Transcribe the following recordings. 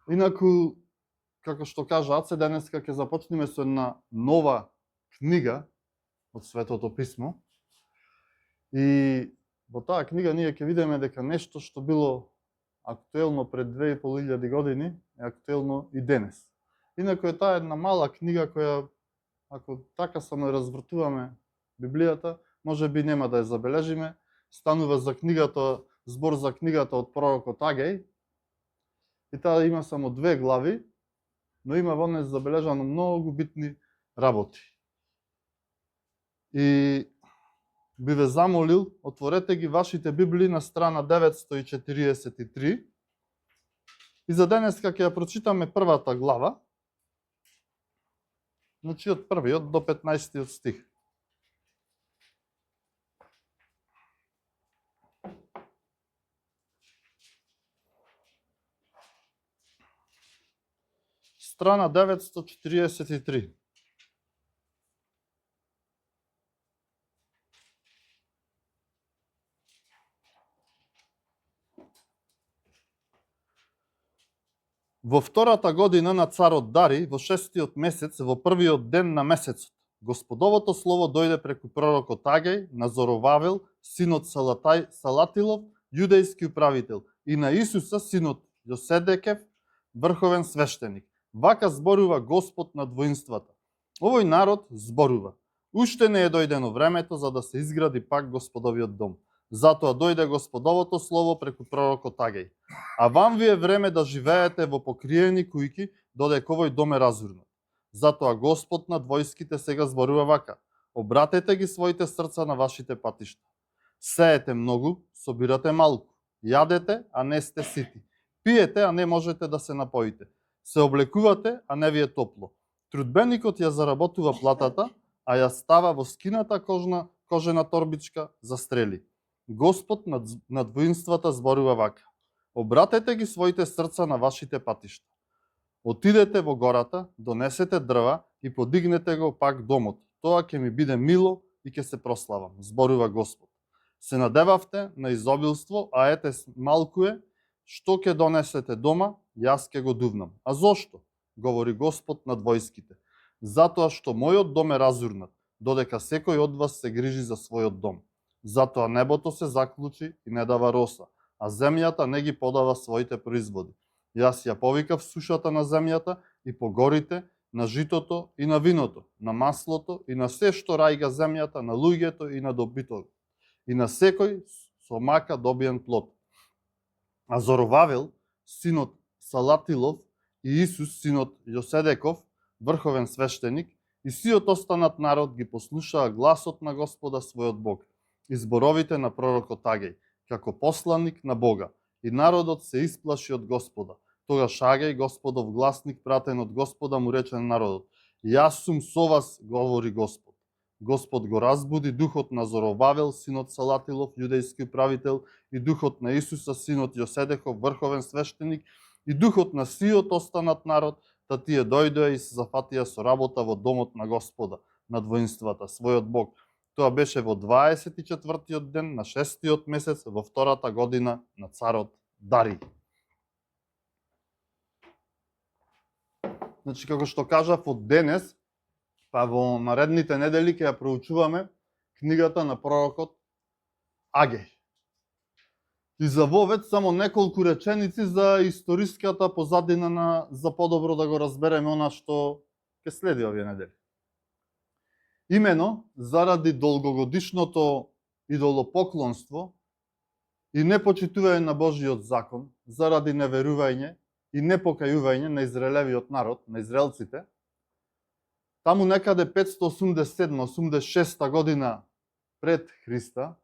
Инаку, како што кажа Аце, денеска ќе започнеме со една нова книга од Светото Писмо. И во таа книга ние ќе видиме дека нешто што било актуелно пред 2500 години е актуелно и денес. Инаку е таа една мала книга која, ако така само развртуваме Библијата, може би нема да ја забележиме. Станува за книгата, збор за книгата од пророкот Агеј. И таа има само 2 глави, но има во неја забележано многу битни работи. И би ве замолил, отворете ги вашите Библии на страна 943. И за денеска ќе ја прочитаме првата глава, значи од првиот до 15 стих. Страна 943. Во втората година на царот Дари, во 6-тиот месец, во првиот ден на месецот, Господовото слово дојде преку пророкот Агеј на Зоровавел, синот Салатилов, јудејски управител, и на Исуса, синот Јоседекев, врховен свештеник. Вака зборува Господ над воинствата. Овој народ зборува. Уште не е дојдено времето за да се изгради пак Господовиот дом. Затоа дојде Господовото слово преку пророкот Агеј. А вам ви е време да живеете во покриени кујки, додека овој дом е разурнат. Затоа Господ над војските сега зборува вака. Обратете ги своите срца на вашите патишта. Сеете многу, собирате малку. Јадете, а не сте сити. Пиете, а не можете да се напоите. Се облекувате, а не ви е топло. Трудбеникот ја заработува платата, а ја става во скината кожена торбичка за стрели. Господ над воинствата зборува вака. Обратете ги своите срца на вашите патишта. Отидете во гората, донесете дрва и подигнете го пак домот. Тоа ќе ми биде мило и ќе се прославам, зборува Господ. Се надевавте на изобилство, а ете малку е, што ќе донесете дома, јас ќе го дувнам. А зошто? Говори Господ над војските. Затоа што мојот дом е разурнат, додека секој од вас се грижи за својот дом. Затоа небото се заклучи и не дава роса, а земјата не ги подава своите производи. Јас ја повикав сушата на земјата и по горите, на житото и на виното, на маслото и на се што рајга земјата, на луѓето и на добитото, и на секој со мака добиен плод. А Зоровавел, синот Салатилов, и Исус, синот Јоседеков, врховен свештеник, и сиот останат народ ги послушаа гласот на Господа својот Бог и зборовите на пророкот Агеј, како посланик на Бога, и народот се исплаши од Господа. Тогаш Агеј, Господов гласник, пратен од Господа, му рече на народот: Јас сум со вас, говори Господ. Господ го разбуди духот на Зоровавел, синот Салатилов, јудејски управител, и духот на Исуса, синот Јоседеков, врховен свештеник, и духот на сиот останат народ, да тие дојдоа и се зафатија со работа во домот на Господа, над воинствата, својот Бог. Тоа беше во 24-тиот ден на 6-тиот месец во втората година на царот Дари. Значи, како што кажав, од денес, па во наредните недели ќе ја проучуваме книгата на пророкот Агеј. И за вовед само неколку реченици за историската позадина за подобро да го разбереме она што ќе следи овие недели. Имено, заради долгогодишното идолопоклонство и непочитување на Божиот закон, заради неверување и непокајување на израелевиот народ, на израелците, таму некаде 587-86 година пред Христа,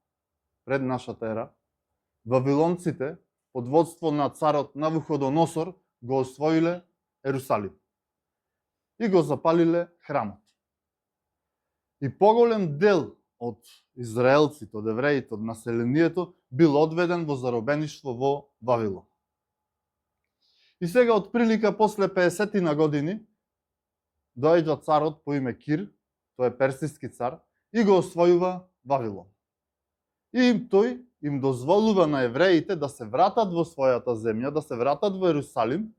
пред нашата ера, вавилонците под водство на царот Навуходоносор го освоиле Ерусалим и го запалиле храмот. И поголем дел од израелците, од евреите, од населението бил одведен во заробеништво во Вавилон. И сега од прилика после 50 години доаѓа царот по име Кир, тој е персиски цар, и го освојува Вавилон. И тој им дозволува на евреите да се вратат во својата земја, да се вратат во Ерусалим,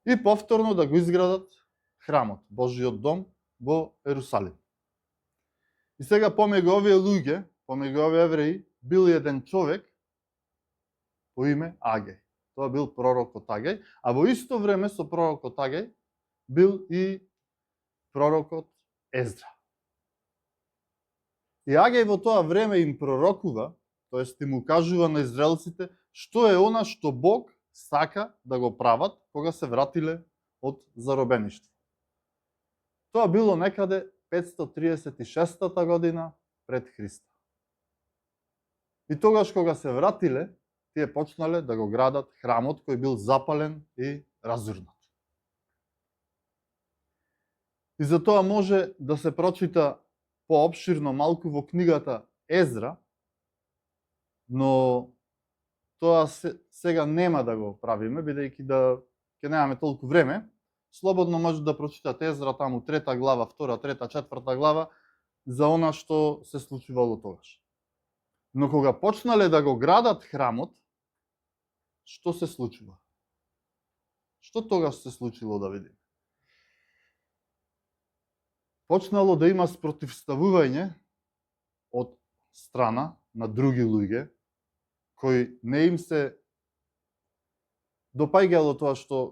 и повторно да го изградат храмот, Божиот дом во Ерусалим. И сега помеѓу овие луѓе, помеѓу овие евреи, бил еден човек по име Агеј. Тоа бил пророкот Агеј, а во исто време со пророкот Агеј бил и пророкот Ездра. И Агеј во тоа време им пророкува, тоест им укажува на израелците што е она што Бог сака да го прават кога се вратиле од заробеништво. Тоа било некаде 536 година пред Христа. И тогаш кога се вратиле, тие почнале да го градат храмот кој бил запален и разурнат. И за тоа може да се прочита поопширно малку во книгата Езра, но тоа сега нема да го правиме, бидејќи да ќе немаме толку време. Слободно може да прочитате Езра таму 3 глава, 2, 3, 4 глава за она што се случувало тогаш. Но кога почнале да го градат храмот, што се случува? Што тогаш се случило да видиме? Почнало да има спротивставување од страна на други луѓе, кои не им се допаѓало тоа што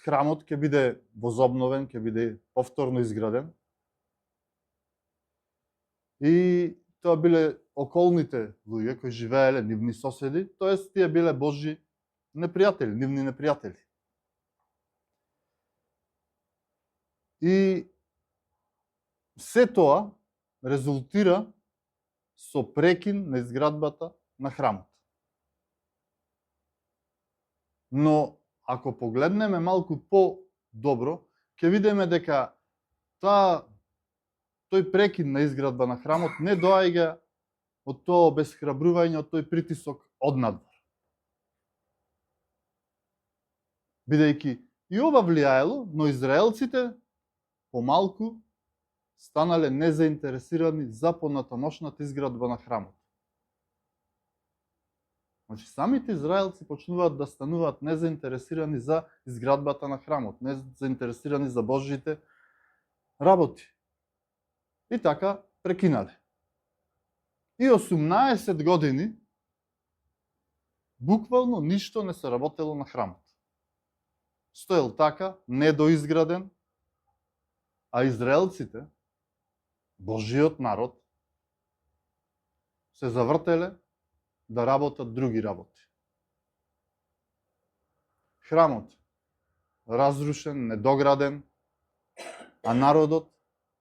храмот ќе биде возобновен, ќе биде повторно изграден. И тоа биле околните луѓе кои живееле, нивни соседи, тоест тие биле Божји непријатели, нивни непријатели. И се тоа резултира со прекин на изградбата на храмот. Но ако погледнеме малку по-добро, ќе видиме дека тој прекин на изградба на храмот не доаѓа од тоа обесхрабрување, од тој притисок однадвор. Бидејќи и ова влијаело, но израелците помалку станале незаинтересирани за понатамошната изградба на храмот. Значи, самите израелци почнуваат да стануваат незаинтересирани за изградбата на храмот, незаинтересирани за Божјите работи. И така прекинале. И 18 години буквално ништо не се работело на храмот. Стоел така, недоизграден, а израелците, Божиот народ, се завртеле да работат други работи. Храмот разрушен, недограден, а народот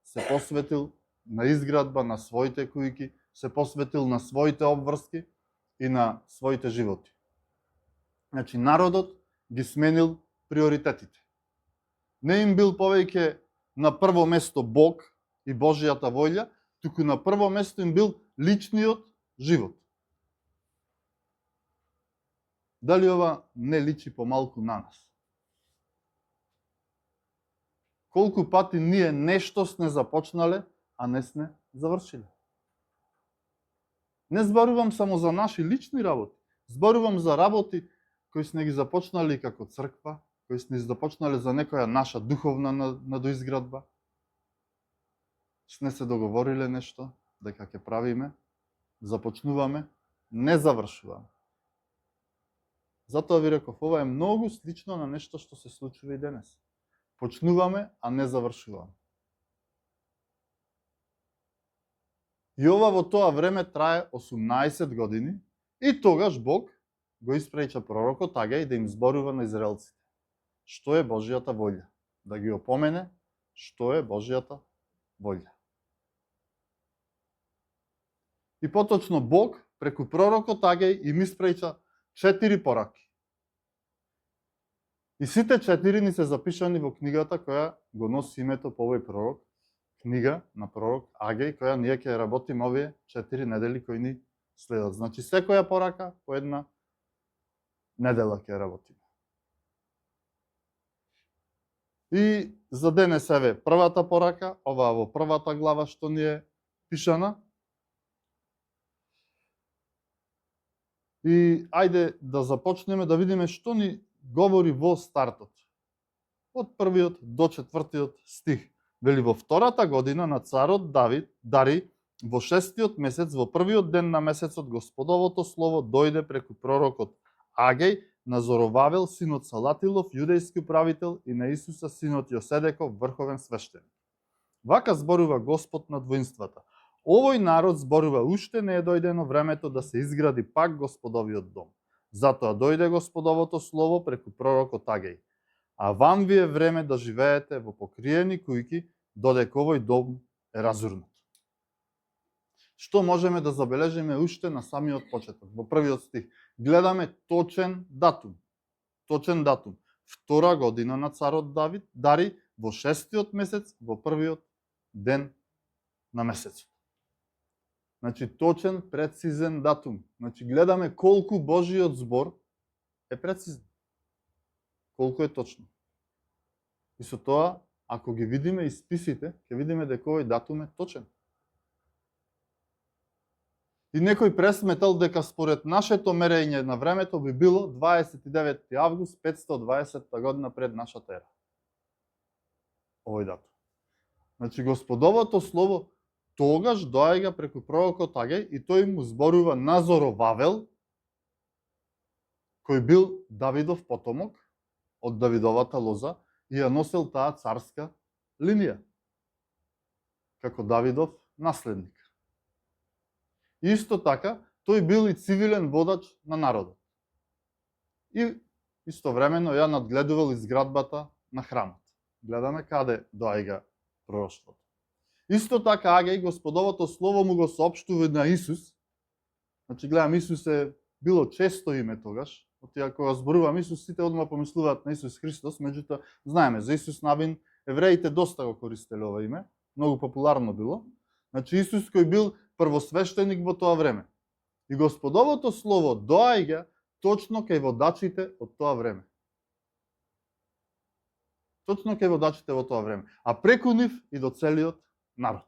се посветил на изградба на своите кујки, се посветил на своите обврски и на своите животи. Значи, народот ги сменил приоритетите. Не им бил повеќе на прво место Бог и Божјата волја, туку на прво место им бил личниот живот. Дали ова не личи помалку на нас? Колку пати ние нешто сме започнале, а не сме завршиле? Не зборувам само за наши лични работи, зборувам за работи кои сме ги започнали како црква, кои сме започнале за некоја наша духовна надоизградба. Сме се договориле нешто, дека ќе правиме, започнуваме, не завршуваме. Затоа ви реков, ова е многу слично на нешто што се случува и денес. Почнуваме, а не завршуваме. И ова во тоа време трае 18 години и тогаш Бог го испреча пророкот Агеј да им зборува на израелците. Што е Божјата волја? Да ги опомене што е Божјата волја. И поточно Бог преку пророкот Агеј им испреча 4 пораки. И сите 4 ни се запишани во книгата која го носи името по овој пророк, книга на пророк Агеј, која ние ќе работиме овие 4 недели кои ни следат. Значи секоја порака по една недела ќе работиме. И за денес еве првата порака, ова во првата глава што ни е пишана. И ајде да започнеме да видиме што ни говори во стартот. од 1 до 4 стих. Вели, во втората година на царот Дари, во 6-тиот месец, во 1-иот ден на месецот, Господовото слово дојде преку пророкот Агеј на Зоровавел, синот Салатилов, јудејски управител, и на Исуса, синот Јоседеков, врховен свештеник. Вака зборува Господ над воинствата. Овој народ, зборува, уште не е дојдено времето да се изгради пак Господовиот дом. Затоа дојде Господовото слово преку пророкот Агеј. А вам ви е време да живеете во покриени кујки, додека овој дом е разурнат. Што можеме да забележиме уште на самиот почеток? Во 1-иот стих гледаме точен датум. Точен датум. Втора година на царот Дари, во 6-тиот месец, во 1-иот ден на месецот. Значи, точен, прецизен датум. Значи, гледаме колку Божиот збор е прецизен. Колку е точно. И со тоа, ако ги видиме и списите, ќе видиме дека овој датум е точен. И некој пресметал дека според нашето мерење на времето би било 29. август 520 година пред нашата ера. Овој датум. Значи, Господовото слово тогаш доаѓа преку пророкот Агеј и тој му зборува на Зоровавел, кој бил Давидов потомок од Давидовата лоза и ја носел таа царска линија како Давидов наследник. Исто така, тој бил и цивилен водач на народот. И истовремено ја надгледувал изградбата на храмот. Гледаме каде доаѓа пророштвото. Исто така Агеј, Господовото слово му го соопштува на Исус. Значи, гледам, Исус е било често име тогаш. Оти кога зборувам Исус, сите одма помислуваат на Исус Христос, меѓутоа знаеме за Исус навин евреите доста го користеле ова име, многу популарно било. Значи, Исус кој бил првосвештеник во тоа време. И Господовото слово доаѓа точно кај водачите од тоа време. Точно кај водачите во тоа време. А преку нив и до целиот народ.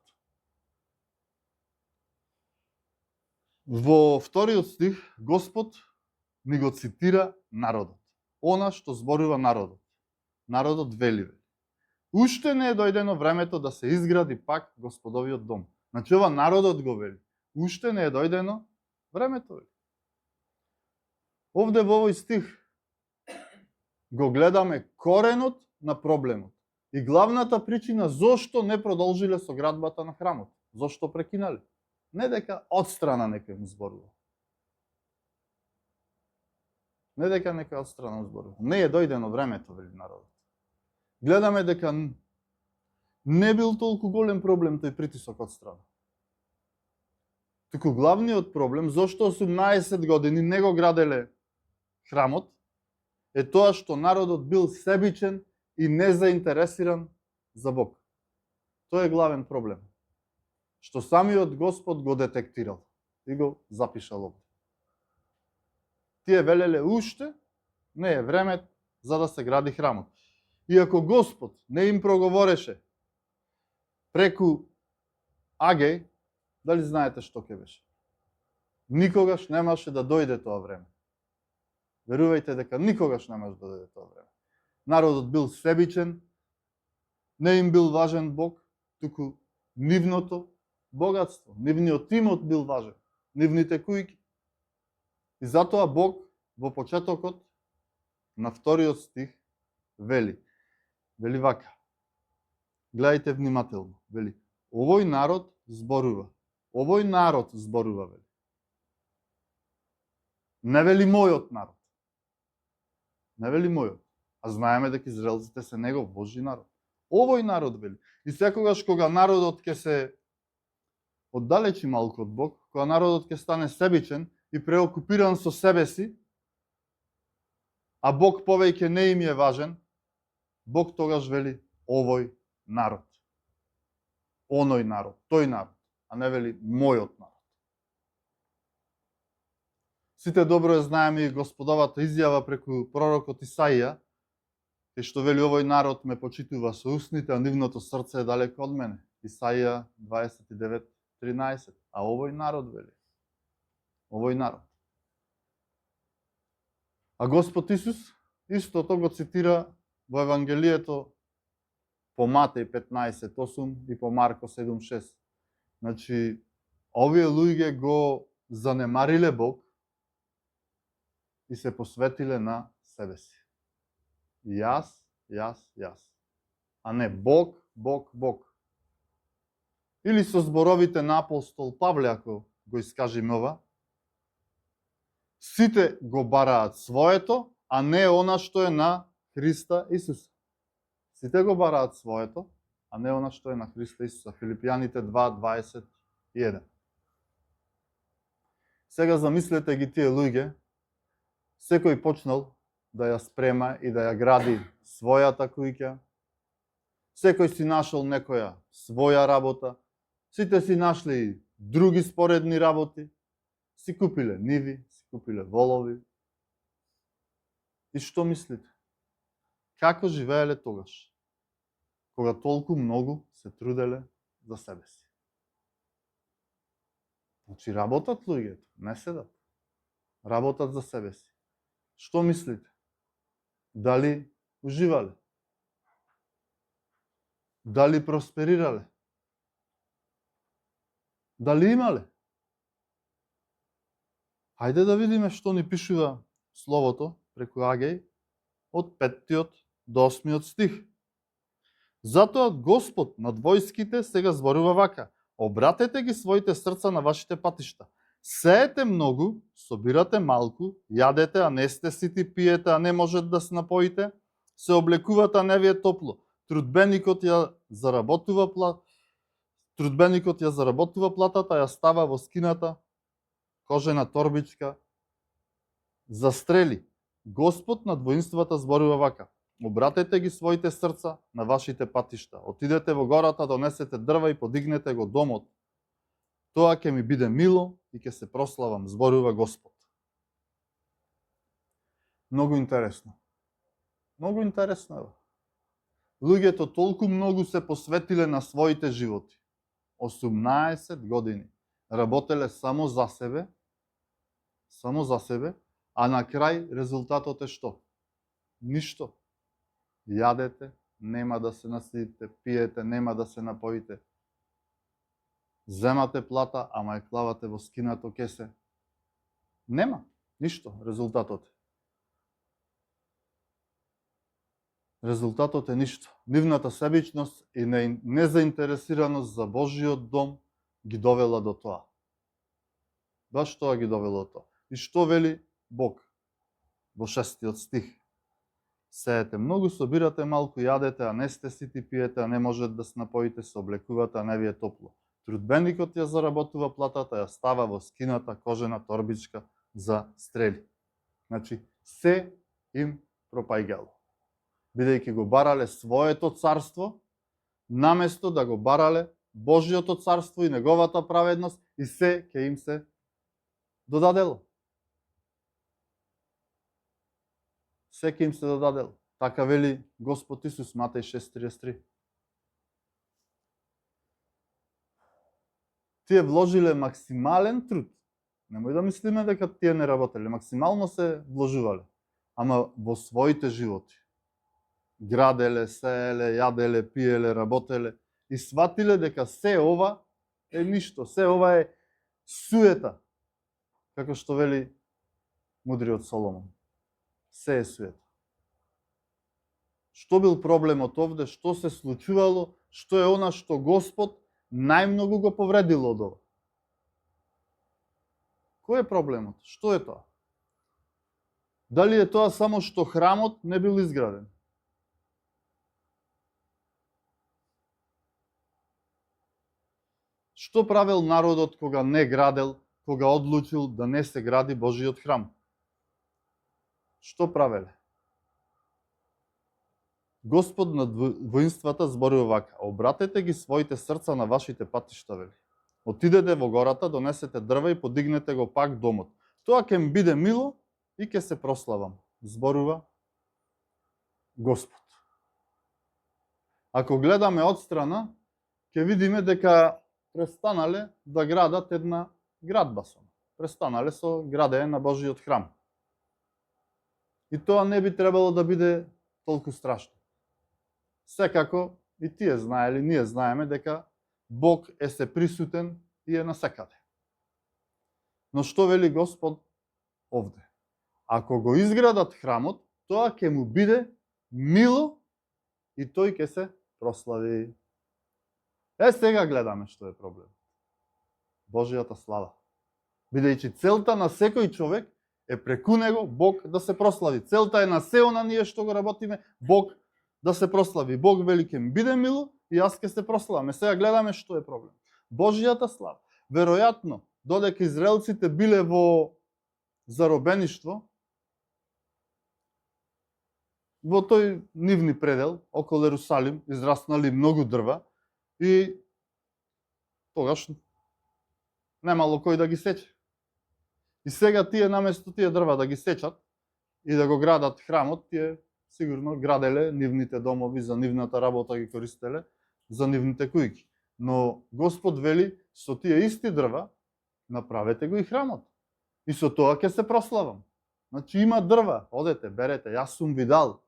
Во вториот стих Господ ни го цитира народот. Она што зборува народот. Народот вели. Уште не е дојдено времето да се изгради пак Господовиот дом. Значи ова народот го вели. Уште не е дојдено времето. Овде во овој стих го гледаме коренот на проблемот. И главната причина зошто не продолжиле со градбата на храмот. Зошто прекинале. Не дека одстрана некој му зборува. Не дека некој одстрана му зборува. Не е дојдено времето, вели народот. Гледаме дека не бил толку голем проблем тој притисок од страна. Туку главниот проблем, зошто 18 години не го граделе храмот, е тоа што народот бил себичен и незаинтересиран за Бог. Тоа е главен проблем. Што самиот Господ го детектирал и го запишал овде. Тие велеле уште не е време за да се гради храмот. И ако Господ не им проговореше преку Агеј, дали знаете што ќе беше? Никогаш немаше да дојде тоа време. Верувајте дека никогаш немаше да дојде тоа време. Народот бил себичен, не им бил важен Бог, туку нивното богатство, нивниот имот бил важен, нивните кујки. И затоа Бог во почетокот на вториот стих вели вака. Гледајте внимателно. Вели, овој народ зборува. Овој народ зборува, вели. Не вели мојот народ. Не вели мојот. А знаеме дека израелците се негов Божи народ. Овој народ, вели. И секогаш кога народот ќе се оддалечи малку од Бог, кога народот ќе стане себичен и преокупиран со себе си, а Бог повеќе не им е важен, Бог тогаш вели овој народ. Оној народ, тој народ, а не вели мојот народ. Сите добро ја знаеме и Господовата изјава преку пророкот Исаија, кај што вели овој народ ме почитува со устните, а нивното срце е далеко од мене. Исаија 29:13. А овој народ вели. Овој народ. А Господ Исус истото го цитира во Евангелието по Матеј 15:8 и по Марко 7:6. Значи, овие луѓе го занемариле Бог и се посветиле на себе си. Јас. А не Бог. Или со зборовите на апостол Павле, ако го искажиме ова, сите го бараат своето, а не она што е на Христа Исуса. Сите го бараат своето, а не она што е на Христа Исуса. Филипијаните 2:21. Сега замислете ги тие луѓе, секој почнал да ја спрема и да ја гради својата куќа, секој си нашол некоја своја работа, сите си нашли и други споредни работи, си купиле ниви, си купиле волови. И што мислите? Како живееле тогаш, кога толку многу се труделе за себе си? Значи работат луѓето, не седат. Работат за себе си. Што мислите? Дали уживале? Дали просперирале? Дали имале? Хајде да видиме што ни пишува Словото преку Агеј од 5 до 8 стих. Затоа Господ над војските сега зборува вака: обратете ги своите срца на вашите патишта. Сеете многу, собирате малку, јадете, а не сте сити, пиете, а не можете да се напоите, се облекувате, а не ви е топло. Трудбеникот ја заработува платата, ја става во скината кожена торбичка за стрели. Господ над воинствата зборува вака: обратете ги своите срца на вашите патишта. Отидете во гората, донесете дрва и подигнете го домот. Тоа ќе ми биде мило и ќе се прославам, зборува Господ. Многу интересно. Многу интересно е. Луѓето толку многу се посветиле на своите животи. 18 години. Работеле само за себе, а на крај резултатот е што? Ништо. Јадете, нема да се наситите, пиете, нема да се напоите. Земате плата, ама ја клавате во скинато кесе. Нема, ништо, резултатот е. Резултатот е ништо. Нивната себичност и незаинтересираност за Божиот дом ги довела до тоа. Баш тоа ги довело до тоа. И што вели Бог во 6 стих? Сеете многу, собирате малку, јадете, а не сте сити, пиете, а не можете да се напоите, се облекувате, а не ви е топло. Трудбеникот ја заработува платата, ја става во скината кожена торбичка за стрели. Значи, се им пропаѓало. Бидејќи го барале своето царство, наместо да го барале Божиото царство и неговата праведност, и се ќе им се додадело. Се ќе им се додадело. Така вели Господ Исус, Матеј 6:33. Тие вложиле максимален труд. Немој да мислиме дека тие не работеле. Максимално се вложувале. Ама во своите животи. Граделе, сееле, јаделе, пиеле, работеле. И сватиле дека се ова е ништо. Се ова е суета. Како што вели мудриот Соломон. Се е суета. Што бил проблемот овде? Што се случувало? Што е она што Господ најмногу го повредило од ова? Кој е проблемот? Што е тоа? Дали е тоа само што храмот не бил изграден? Што правил народот кога не градел, кога одлучил да не се гради Божиот храм? Што правеле? Господ над воинствата зборува вака: обратете ги своите срца на вашите патишта, вели. Отидете во гората, донесете дрва и подигнете го пак домот. Тоа ќе ми биде мило и ќе се прославам, зборува Господ. Ако гледаме одстрана, ќе видиме дека престанале да градат една градба само. Престанале со градење на Божиот храм. И тоа не би требало да биде толку страшно. Секако и тие знаеле, ние знаеме дека Бог е се присутен и е насекаде. Но што вели Господ овде? Ако го изградат храмот, тоа ќе му биде мило и тој ќе се прослави. Сега гледаме што е проблем. Божијата слава. Бидејќи целта на секој човек е преку него Бог да се прослави. Целта е на се она ние што го работиме, Бог да се прослави. Бог вели ќе ми биде мило и јас ќе се прославам. Сега гледаме што е проблем. Божијата слава. Веројатно, додека израелците биле во заробеништво, во тој нивни предел, околу Ерусалим, израснали многу дрва и тогаш немало кој да ги сече. И сега тие наместо тие дрва да ги сечат и да го градат храмот, тие сигурно граделе нивните домови, за нивната работа ги користеле, за нивните кујки. Но Господ вели, со тие исти дрва, направете го и храмот. И со тоа ќе се прославам. Значи има дрва, одете, берете, јас сум ви дал.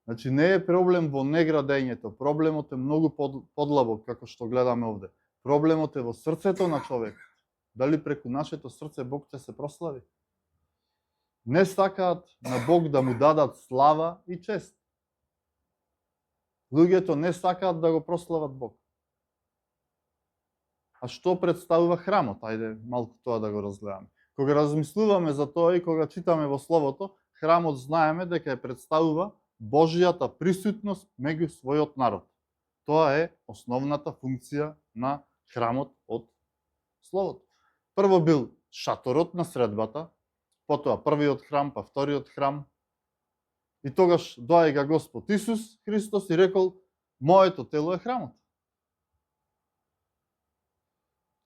Значи не е проблем во неградењето, проблемот е многу подлабок, како што гледаме овде. Проблемот е во срцето на човек. Дали преку нашето срце Бог ќе се прослави? Не сакаат на Бог да му дадат слава и чест. Луѓето не сакаат да го прослават Бог. А што представува храмот? Ајде малку тоа да го разгледаме. Кога размислуваме за тоа и кога читаме во Словото, храмот знаеме дека ја представува Божијата присутност меѓу својот народ. Тоа е основната функција на храмот од Словото. Прво бил шаторот на средбата, потоа првиот храм, па вториот храм. И тогаш доаѓа Господ Исус Христос и рекол, моето тело е храмот.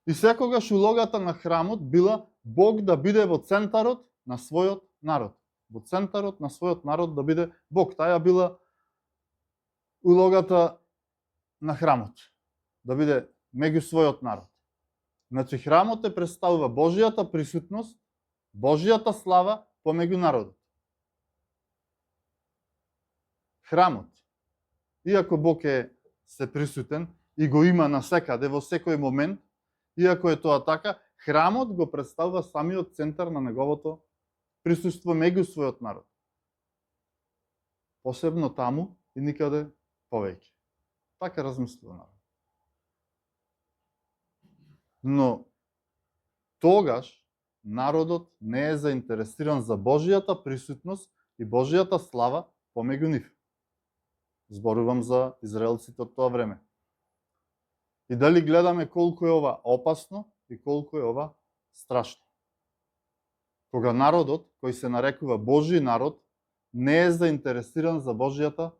И секогаш улогата на храмот била Бог да биде во центарот на својот народ. Во центарот на својот народ да биде Бог. Таја била улогата на храмот. Да биде меѓу својот народ. Значи храмот е представува Божијата присутност, Божијата слава помеѓу народот. Храмот, иако Бог е се присутен и го има насекаде во секој момент, иако е тоа така, храмот го представува самиот центар на неговото присуство меѓу својот народ. Посебно таму и никаде повеќе. Така размислува народ. Но тогаш народот не е заинтересиран за Божијата присутност и Божијата слава помеѓу нив. Зборувам за израелците од тоа време. И дали гледаме колку е ова опасно и колку е ова страшно. Кога народот, кој се нарекува Божи народ, не е заинтересиран за Божијата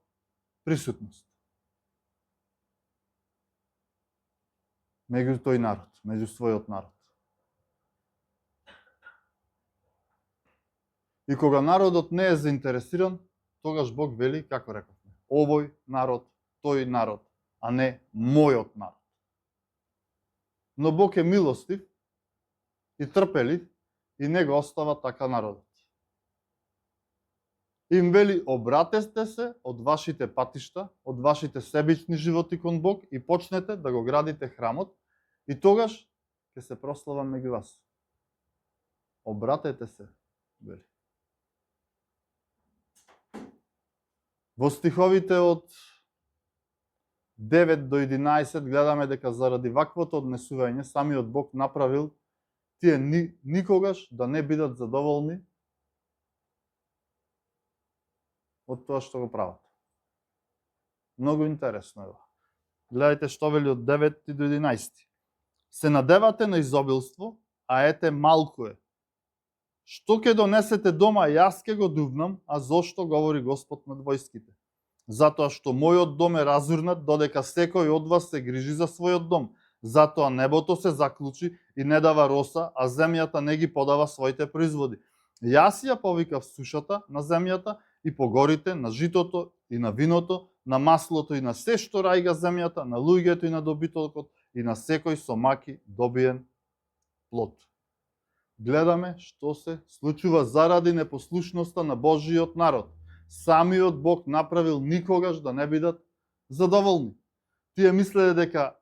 присутност. Меѓу тој народ, меѓу својот народ. И кога народот не е заинтересиран, тогаш Бог вели, како рековме, овој народ, тој народ, а не мојот народ. Но Бог е милостив и трпелив и не го остава така народот. Им вели, обратете се од вашите патишта, од вашите себични животи кон Бог и почнете да го градите храмот и тогаш ќе се прославам меѓу вас. Обратете се, вели. Во стиховите од 9 до 11 гледаме дека заради ваквото однесување самиот Бог направил тие никогаш да не бидат задоволни од тоа што го прават. Многу интересно е ова. Гледајте што вели од 9 до 11. Се надевате на изобилство, а ете малку е. Што ќе донесете дома, јас ќе го дувнам, а зошто говори Господ над војските? Затоа што мојот дом е разурнат, додека секој од вас се грижи за својот дом. Затоа небото се заклучи и не дава роса, а земјата не ги подава своите производи. Јас ја повикав сушата на земјата и по горите, на житото и на виното, на маслото и на се што рајга земјата, на луѓето и на добитокот и на секој со маки добиен плод. Гледаме што се случува заради непослушноста на Божиот народ. самиот Бог направил никогаш да не бидат задоволни. Тие мислеле дека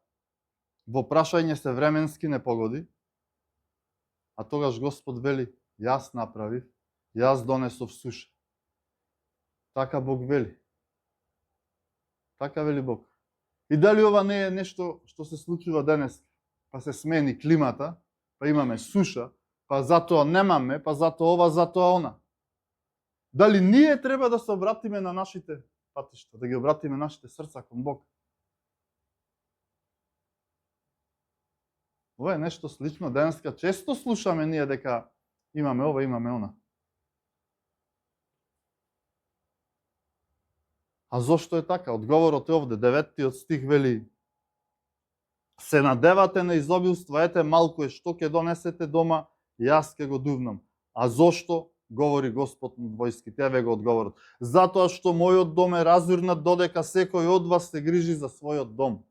во прашање се временски непогоди, а тогаш Господ вели, јас направив, јас донесов суша. Така Бог вели. Така вели Бог. И дали ова не е нешто што се случува денес, па се смени климата, па имаме суша, па затоа немаме, па затоа ова, затоа она. Дали ние треба да се обратиме на нашите патишта, да ги обратиме нашите срца кон Бог? Ова е нешто слично. Денеска често слушаме ние дека имаме ова, имаме она. А зошто е така? Одговорот е овде, 9 стих вели: се надевате на изобилство, ете малку е што ќе донесете дома, јас ќе го дувнам. А зошто? Говори Господ на војските. Еве го одговорот. Затоа што мојот дом е разурнат додека секој од вас се грижи за својот дом.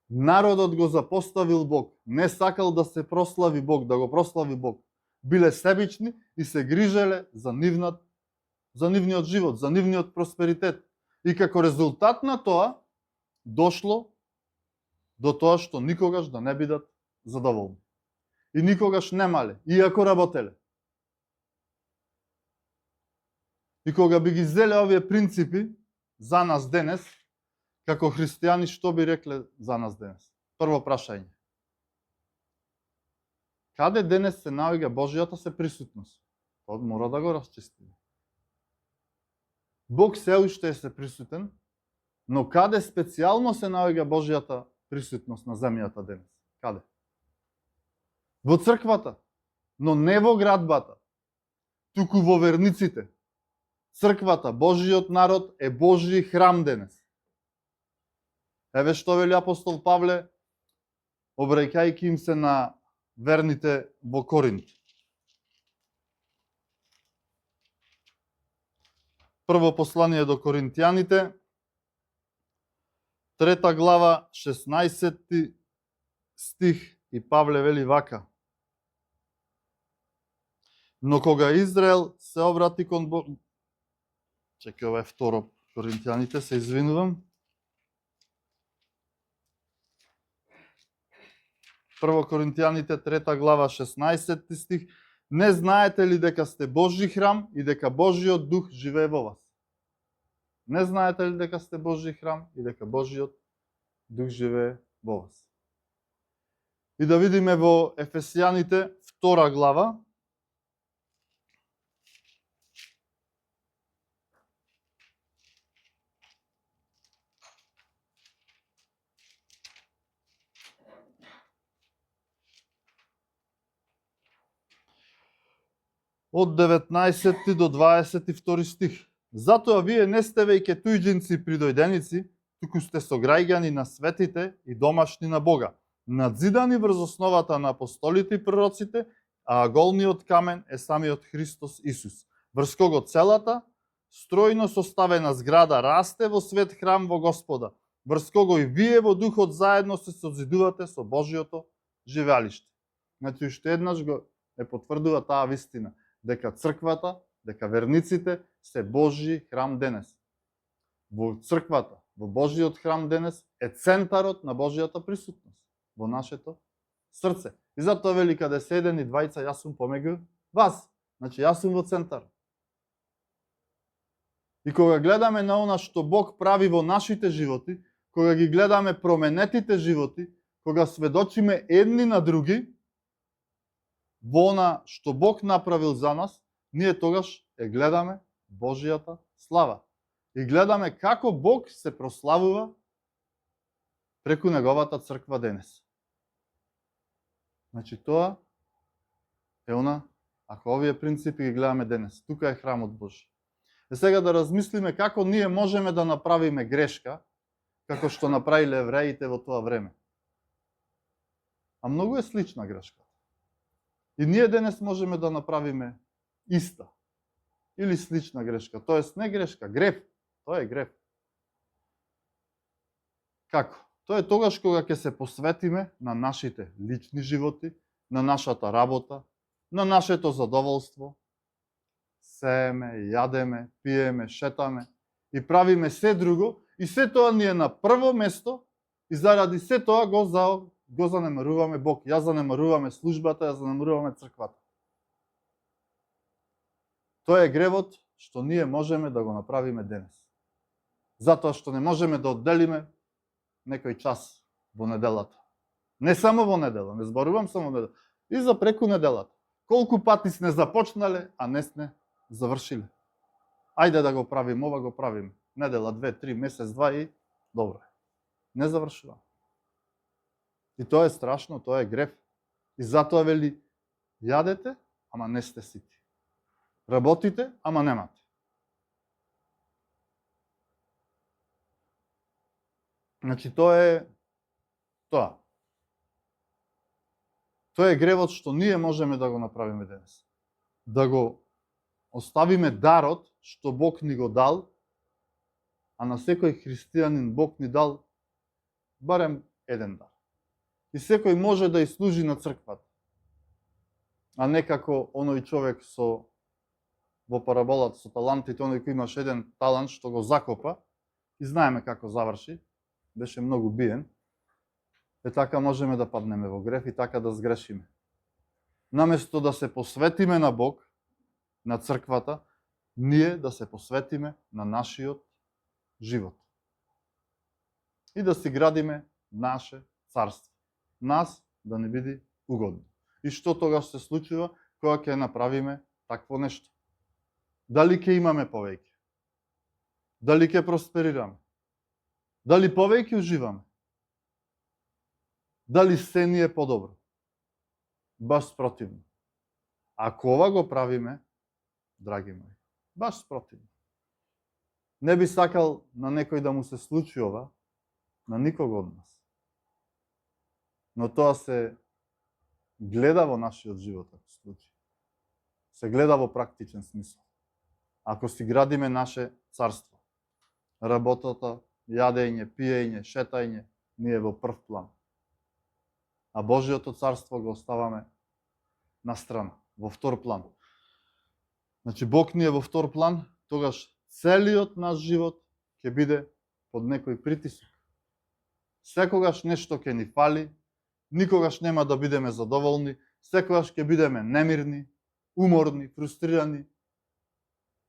Народот го запоставил Бог, не сакал да се прослави Бог, да го прослави Бог. Биле себични и се грижеле за нивниот живот, за нивниот просперитет. И како резултат на тоа, дошло до тоа што никогаш да не бидат задоволни. И никогаш немале, иако работеле. И кога би ги зеле овие принципи за нас денес, како христијани, што би рекле за нас денес? Прво прашање. Каде денес се наоѓа Божјата се присутност? Тоа мора да го расчистиме. Бог се уште е се присутен, но каде специјално се наоѓа Божјата присутност на земјата денес? Каде? Во црквата, но не во градбата, туку во верниците. Црквата, Божиот народ е Божји храм денес. Еве што вели апостол Павле, обраќајќи им се на верните во Коринт. Прво послание до Коринтијаните, 3 глава, 16 стих, и Павле вели вака: но кога Израел се обрати кон Бог... Чекај, ова е второ Коринтијаните, се извинувам. Прво Коринтијаните, 3 глава, 16 стих. Не знаете ли дека сте Божји храм и дека Божјиот дух живее во вас? Не знаете ли дека сте Божји храм и дека Божјиот дух живее во вас? И да видиме во Ефесијаните, 2 глава, од 19 до 22 стих. Затоа вие не сте веќе туѓинци придојденици, туку сте сограѓани на светите и домашни на Бога, надзидани врз основата на апостолите и пророците, а голниот камен е самиот Христос Исус, врз кого целата стројно составена зграда расте во свет храм во Господа, врз кого и вие во духот заедно се созидувате со Божјото живеалиште. Значи, уште еднаш го е потврдува таа вистина, дека црквата, дека верниците се Божји храм денес. Во црквата, во Божјиот храм денес е центарот на Божјата присутност во нашето срце. И затоа вели, каде се еден и двајца, јас сум помеѓу вас. Значи, јас сум во центар. И кога гледаме на она што Бог прави во нашите животи, кога ги гледаме променетите животи, кога сведочиме едни на други, во она што Бог направил за нас, ние тогаш е гледаме Божјата слава. И гледаме како Бог се прославува преку неговата црква денес. Значи, тоа е она, ако овие принципи ги гледаме денес, тука е храмот Божи. И сега да размислиме како ние можеме да направиме грешка, како што направиле евреите во тоа време. А многу е слична грешка. И ние денес можеме да направиме иста или слична грешка. Тоест не грешка, грев. Тоа е грев. Како? Тоа е тогаш кога ќе се посветиме на нашите лични животи, на нашата работа, на нашето задоволство, сееме, јадеме, пиеме, шетаме и правиме се друго, и се тоа ни е на прво место, и заради се тоа го занемаруваме Бог, ја занемаруваме службата, ја занемаруваме црквата. Тоа е гревот што ние можеме да го направиме денес. Затоа што не можеме да одделиме некој час во неделата. Не само во недела, не зборувам само во недела, и за преку неделата. Колку пати сме започнале, а не сме завршиле. Ајде да го правим ова, го правим. Недела, 2, 3, месец, 2 и добро. Не завршувам. И тоа е страшно, тоа е грев. И затоа вели, јадете, ама не сте сити. Работите, ама немате. Значи, тоа е тоа. Тоа е гревот што ние можеме да го направиме денес. Да го оставиме дарот што Бог ни го дал, а на секој христијанин Бог ни дал барем еден дар. И секој може да служи на црквата. А не како оној човек во параболата со талантите, оној кој имаш еден талант што го закопа, и знаеме како заврши, беше многу биен. Така можеме да паднеме во грев и така да сгрешиме. Наместо да се посветиме на Бог, на црквата, ние да се посветиме на нашиот живот. И да си градиме наше царство. Нас да не биде угодно. И што тогаш се случува кога ќе направиме такво нешто? Дали ќе имаме повеќе? Дали ќе просперираме? Дали повеќе уживаме? Дали се ни е подобро? Баш спротивно. Ако ова го правиме, драги мои, баш спротивно. Не би сакал на некој да му се случи ова, на никого од нас. Но тоа се гледа во нашиот живот, ако се случи. Се гледа во практичен смисол. Ако си градиме наше царство, работата, јадење, пиење, шетање, ние во прв план. А Божиото царство го оставаме на страна, во втор план. Значи, Бог ни е во втор план, тогаш целиот наш живот ќе биде под некој притисок. Секогаш нешто ќе ни фали, никогаш нема да бидеме задоволни, секогаш ќе бидеме немирни, уморни, фрустрирани.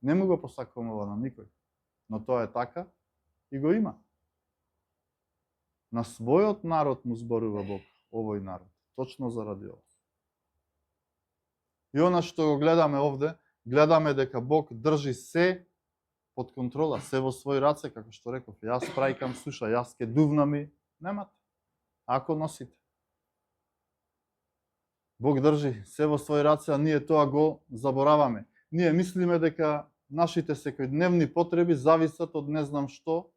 Не му го посакувам ова на никој, но тоа е така и го има. На својот народ му зборува Бог, овој народ, точно заради ова. И она што го гледаме овде, гледаме дека Бог држи се под контрола, се во свој раце, како што реков, јас прајкам суша, јас ке дувнам и немате, ако носите. Бог држи се во свој раце, а ние тоа го забораваме. Ние мислиме дека нашите секојдневни потреби зависат од не знам што,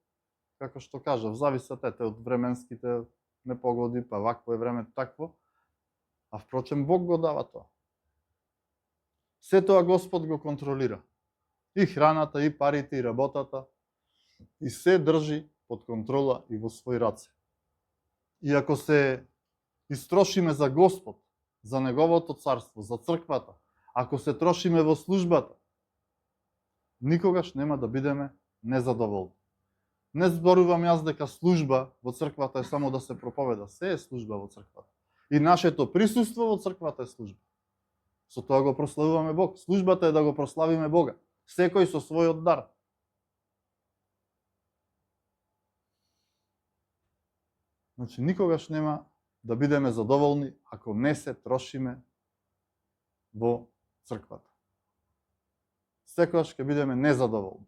како што кажав, зависат од временските непогоди, па вакво е времето такво, а впрочем Бог го дава тоа. Се тоа Господ го контролира. И храната, и парите, и работата, и се држи под контрола и во свој раце. И ако се истрошиме за Господ, за Неговото царство, за црквата, ако се трошиме во службата, никогаш нема да бидеме незадоволни. Не зборувам јас дека служба во црквата е само да се проповеда. Се е служба во црквата. И нашето присуство во црквата е служба. Со тоа го прославуваме Бог. Службата е да го прославиме Бога. Секој со својот дар. Значи, никогаш нема да бидеме задоволни ако не се трошиме во црквата. Секогаш ќе бидеме незадоволни.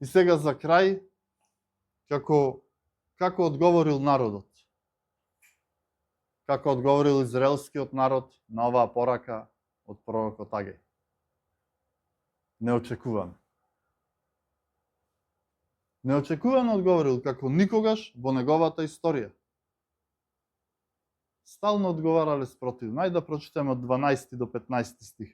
И сега за крај, како одговорил народот? Како одговорил израелскиот народ на оваа порака од пророкот Агај? Неочекувано. Неочекувано одговорил, како никогаш во неговата историја. Стално одговарале спротивно. Ајде да прочитаме од 12 до 15 стих.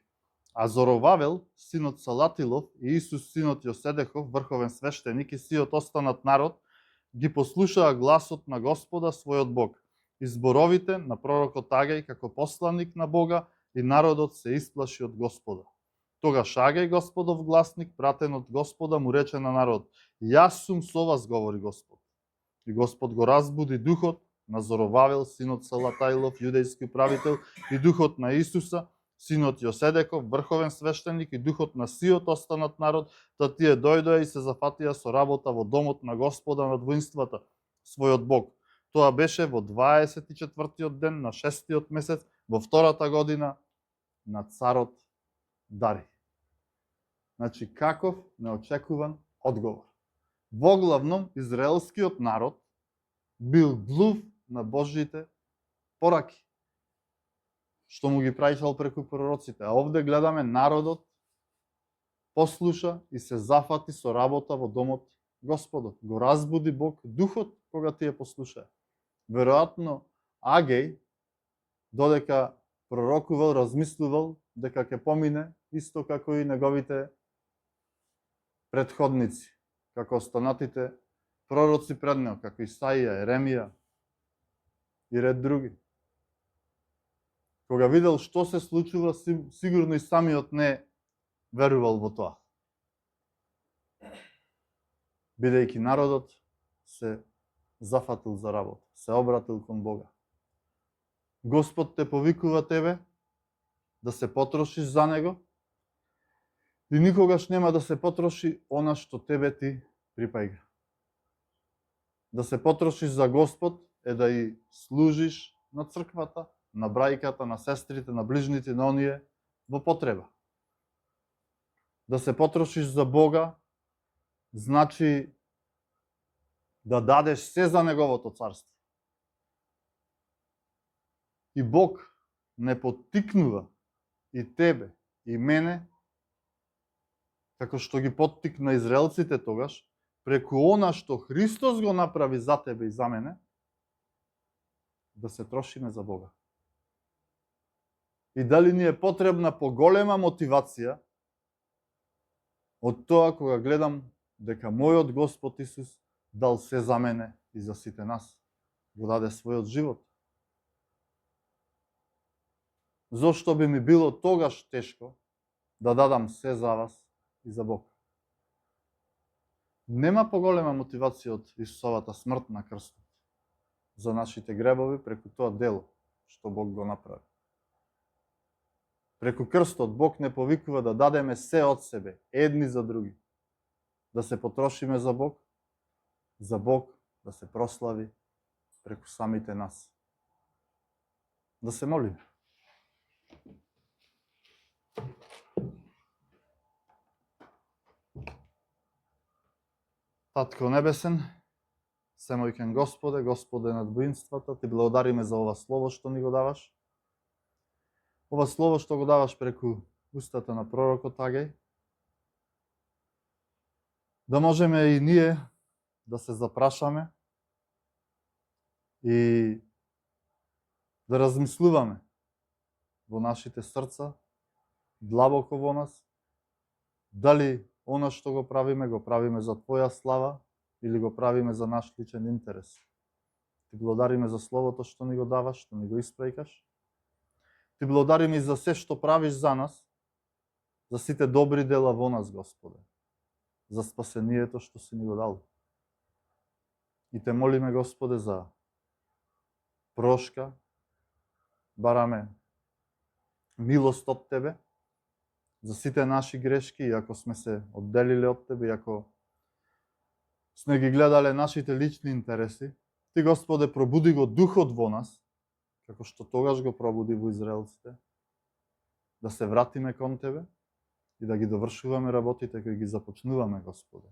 А Зоровавел, синот Салатилов и Исус, синот Јоседехов, врховен свештеник и сиот останат народ, ги послушаа гласот на Господа, својот Бог, и зборовите на пророкот Агај како посланик на Бога, и народот се исплаши од Господа. Тогаш Агеј, Господов гласник, пратен од Господа, му рече на народ: Јас сум со вас, говори Господ. И Господ го разбуди духот на Зоровавел, синот Салатајлов, јудејски управител, и духот на Исуса, синот Јоседеков, врховен свештеник, и духот на сиот останат народ, да тие дојдоа и се зафатија со работа во домот на Господа над воинствата, својот Бог. Тоа беше во 24-тиот ден на 6-тиот месец, во втората година на царот Дари. Значи, каков неочекуван одговор. Воглавном, израелскиот народ бил глув на Божите пораки, што му ги праќал преку пророците. А овде гледаме народот послуша и се зафати со работа во домот Господот. Го разбуди Бог духот кога тие послушаа. Веројатно Агеј, додека пророкувал, размислувал дека ќе помине исто како и неговите предходници, како останатите пророци пред него, како Исаија, Еремија и ред други. Кога видел што се случува, сигурно и самиот не верувал во тоа. Бидејќи народот се зафатил за работа, се обратил кон Бога. Господ те повикува тебе да се потрошиш за Него и никогаш нема да се потроши она што тебе ти припаѓа. Да се потрошиш за Господ е да и служиш на црквата, на брајката, на сестрите, на ближните, на оние во потреба. Да се потрошиш за Бога значи да дадеш се за Неговото царство. И Бог не поттикнува и тебе, и мене, како што ги поттикна израелците тогаш, преку она што Христос го направи за тебе и за мене, да се трошиме за Бога. И дали ни е потребна поголема мотивација од тоа кога гледам дека мојот Господ Исус дал се за мене и за сите нас. Го даде својот живот. Зошто би ми било тогаш тешко да дадам се за вас и за Бог? Нема поголема мотивација од Исусовата смрт на крстот за нашите гребови преку тоа дело што Бог го направи. Преку крстот Бог не повикува да дадеме се од себе, едни за други. Да се потрошиме за Бог да се прослави преку самите нас. Да се молиме. Татко Небесен, Семојкен Господе, Господе над воинствата, ти благодариме за ова слово што ни го даваш. Ова слово што го даваш преку устата на пророкот Агеј. Да можеме и ние да се запрашаме и да размислуваме во нашите срца, длабоко во нас, дали она што го правиме за Твоја слава или го правиме за наш личен интерес. Ти благодариме за словото што ни го даваш, што ни го испраќаш. Ти благодариме и за се што правиш за нас, за сите добри дела во нас, Господе, за спасението што си ни го дал. И те молиме, Господе, за прошка, бараме милост од Тебе, за сите наши грешки, и ако сме се одделиле од Тебе, и ако сме ги гледале нашите лични интереси, Ти, Господе, пробуди го духот во нас, како што тогаш го пробуди во израелците, да се вратиме кон Тебе и да ги довршуваме работите кои ги започнуваме, Господе.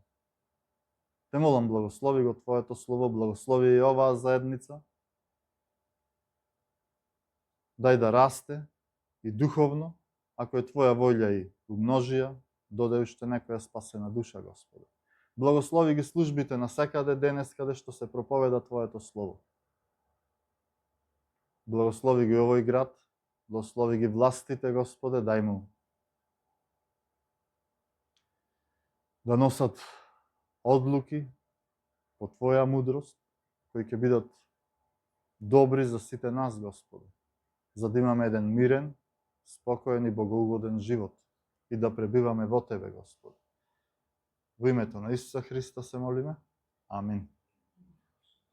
Те молам, благослови го Твоето слово, благослови и оваа заедница, дај да расте и духовно, ако е Твоја волја и умножија, додај уште некоја спасена душа, Господе. Благослови ги службите на секаде денес каде што се проповеда Твоето слово. Благослови ги овој град, благослови ги властите, Господе, дај му да носат одлуки по Твоја мудрост, кои ќе бидат добри за сите нас, Господе, за да имаме еден мирен, спокоен и богоугоден живот. и да пребиваме во Тебе, Господи. Во името на Исуса Христа се молиме. Амин.